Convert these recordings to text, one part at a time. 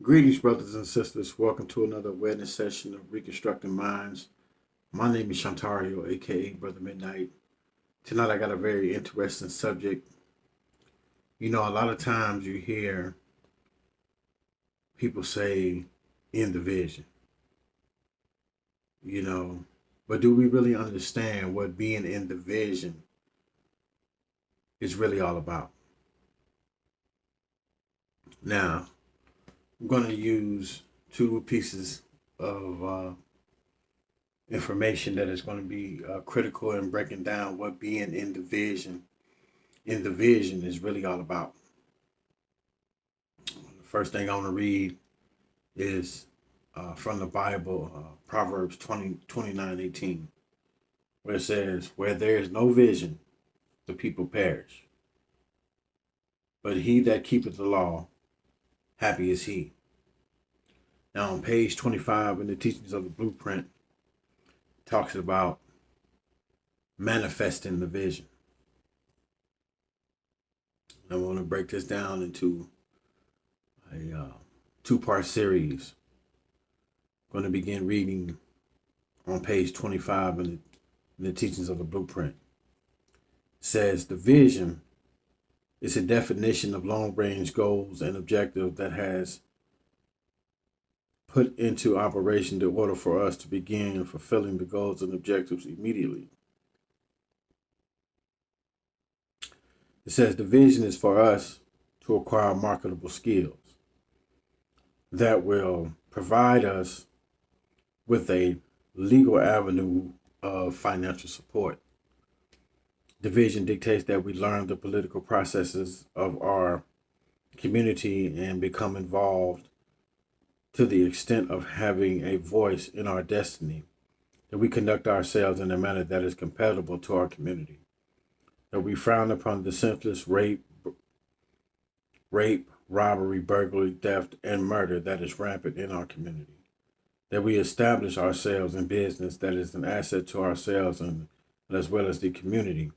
Greetings, brothers and sisters. Welcome to another awareness session of Reconstructing Minds. My name is Shantario, aka Brother Midnight. Tonight, I got a very interesting subject. You know, a lot of times you hear people say, in the vision, you know, but do we really understand what being in the vision is really all about? Now, I'm going to use two pieces of information that is going to be critical in breaking down what being in the vision is really all about. The first thing I want to read is from the Bible, Proverbs 29:18, where it says, "Where there is no vision, the people perish. But he that keepeth the law, happy is he." Now, on page 25 in the teachings of the blueprint, it talks about manifesting the vision. I want to break this down into a two-part series. I'm going to begin reading on page 25 in the teachings of the blueprint. It says, the vision is a definition of long-range goals and objectives that has put into operation in order for us to begin fulfilling the goals and objectives immediately. It says the vision is for us to acquire marketable skills that will provide us with a legal avenue of financial support. The vision dictates that we learn the political processes of our community and become involved to the extent of having a voice in our destiny, that we conduct ourselves in a manner that is compatible to our community, that we frown upon the senseless rape, robbery, burglary, theft, and murder that is rampant in our community, that we establish ourselves in business that is an asset to ourselves and as well as the community,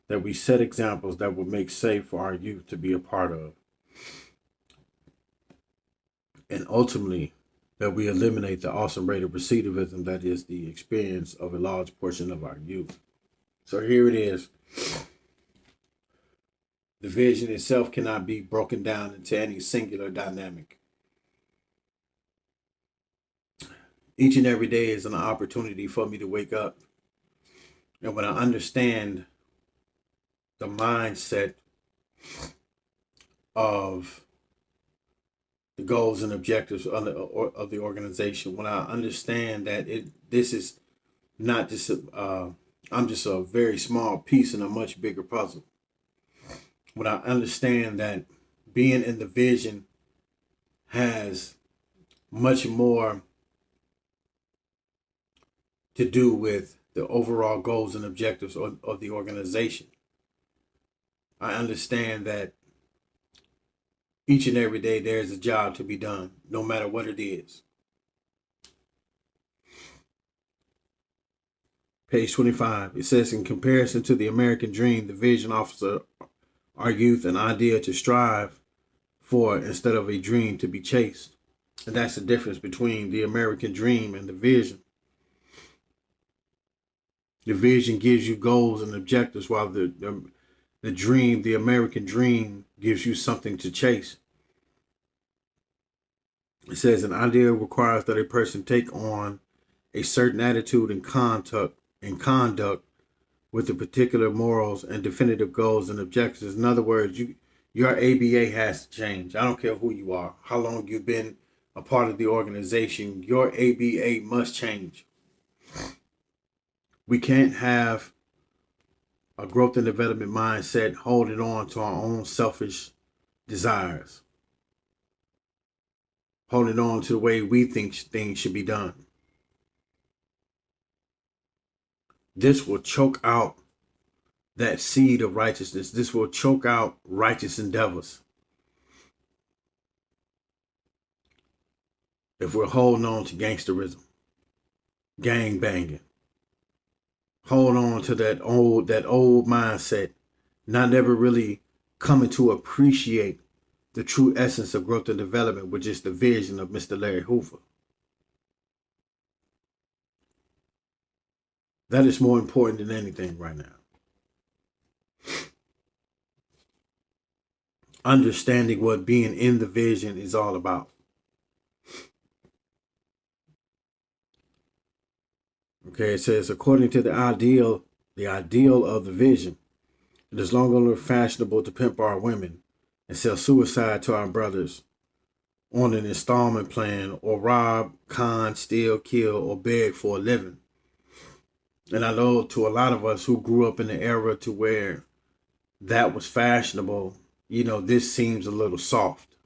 that we set examples that will make safe for our youth to be a part of, and ultimately that we eliminate the awesome rate of recidivism that is the experience of a large portion of our youth. So here it is. The vision itself cannot be broken down into any singular dynamic. Each and every day is an opportunity for me to wake up. And when I understand the mindset of the goals and objectives of the organization, when I understand that this is not just I'm just a very small piece in a much bigger puzzle. When I understand that being in the vision has much more to do with the overall goals and objectives of the organization, I understand that each and every day there is a job to be done, no matter what it is. Page 25, it says, in comparison to the American dream, the vision offers our youth an idea to strive for instead of a dream to be chased. And that's the difference between the American dream and the vision. The vision gives you goals and objectives, while the dream, the American dream, gives you something to chase. It says an idea requires that a person take on a certain attitude and conduct with the particular morals and definitive goals and objectives. In other words, your ABA has to change. I don't care who you are, how long you've been a part of the organization, your ABA must change. We can't have a growth and development mindset holding on to our own selfish desires, holding on to the way we think things should be done. This will choke out that seed of righteousness. This will choke out righteous endeavors. If we're holding on to gangsterism, gang banging, hold on to that old mindset, not ever really coming to appreciate the true essence of growth and development, which is the vision of Mr. Larry Hoover. That is more important than anything right now. Understanding what being in the vision is all about. Okay, it says, according to the ideal of the vision, it is no longer fashionable to pimp our women and sell suicide to our brothers on an installment plan, or rob, con, steal, kill, or beg for a living. And I know to a lot of us who grew up in the era to where that was fashionable, this seems a little soft.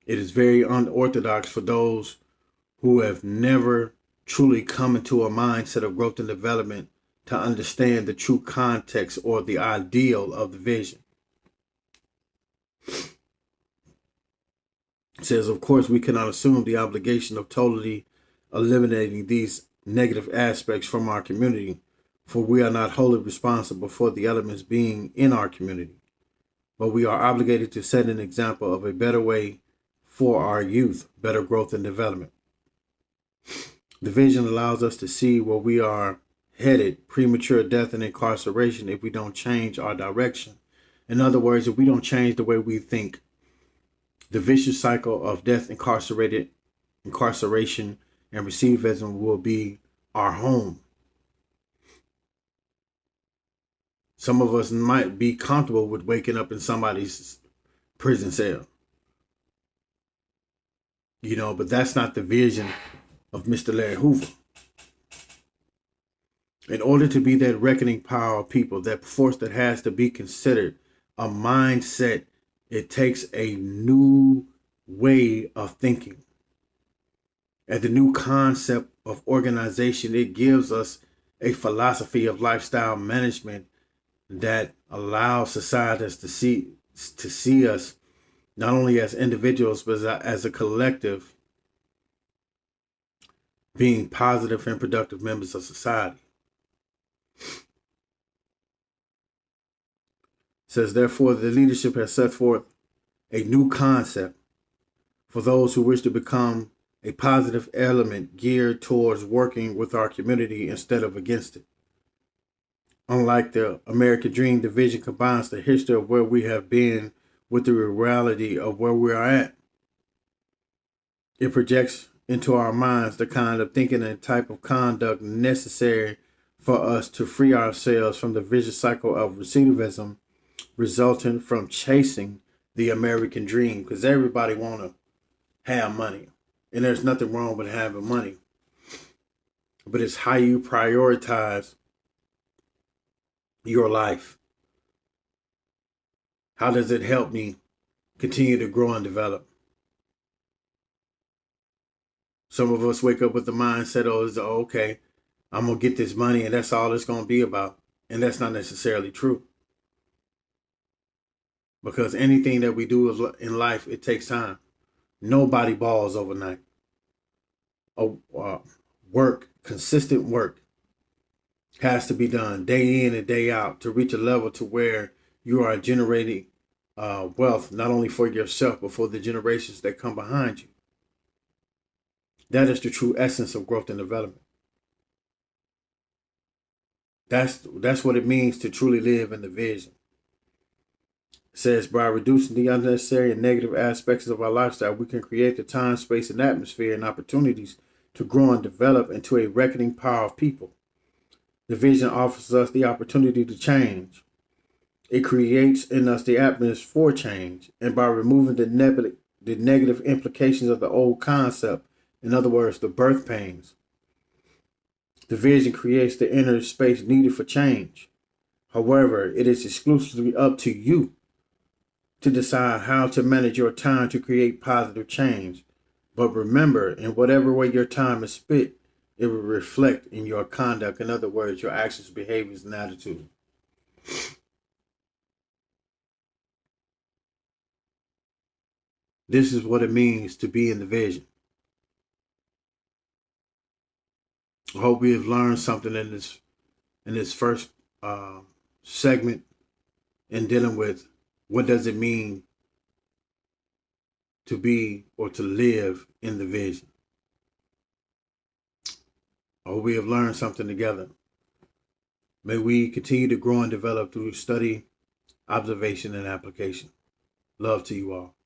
It is very unorthodox for those who have never truly come into a mindset of growth and development to understand the true context or the ideal of the vision. It says, of course, we cannot assume the obligation of totally eliminating these negative aspects from our community, for we are not wholly responsible for the elements being in our community. But we are obligated to set an example of a better way for our youth, better growth and development. The vision allows us to see where we are headed, premature death and incarceration, if we don't change our direction. In other words, if we don't change the way we think, the vicious cycle of death, incarceration, and recidivism will be our home. Some of us might be comfortable with waking up in somebody's prison cell. But that's not the vision of Mr. Larry Hoover. In order to be that reckoning power of people, that force that has to be considered, a mindset, it takes a new way of thinking. And the new concept of organization, it gives us a philosophy of lifestyle management that allows societies to see us not only as individuals, but as a collective, being positive and productive members of society. It says, therefore, the leadership has set forth a new concept for those who wish to become a positive element geared towards working with our community instead of against it. Unlike the American Dream, the vision combines the history of where we have been with the reality of where we are at. It projects into our minds the kind of thinking and type of conduct necessary for us to free ourselves from the vicious cycle of recidivism resulting from chasing the American dream. Because everybody want to have money, and there's nothing wrong with having money, but it's how you prioritize your life. How does it help me continue to grow and develop? Some of us wake up with the mindset, okay, I'm going to get this money and that's all it's going to be about. And that's not necessarily true. Because anything that we do in life, it takes time. Nobody balls overnight. Consistent work has to be done day in and day out to reach a level to where you are generating wealth, not only for yourself, but for the generations that come behind you. That is the true essence of growth and development. That's what it means to truly live in the vision. It says, by reducing the unnecessary and negative aspects of our lifestyle, we can create the time, space, and atmosphere and opportunities to grow and develop into a reckoning power of people. The vision offers us the opportunity to change. It creates in us the atmosphere for change, and by removing the negative implications of the old concept, in other words, the birth pains, the vision creates the inner space needed for change. However, it is exclusively up to you to decide how to manage your time to create positive change. But remember, in whatever way your time is spent, it will reflect in your conduct. In other words, your actions, behaviors, and attitude. This is what it means to be in the vision. I hope we have learned something in this first segment in dealing with What does it mean to be or to live in the vision? I hope we have learned something together. May we continue to grow and develop through study, observation, and application. Love to you all.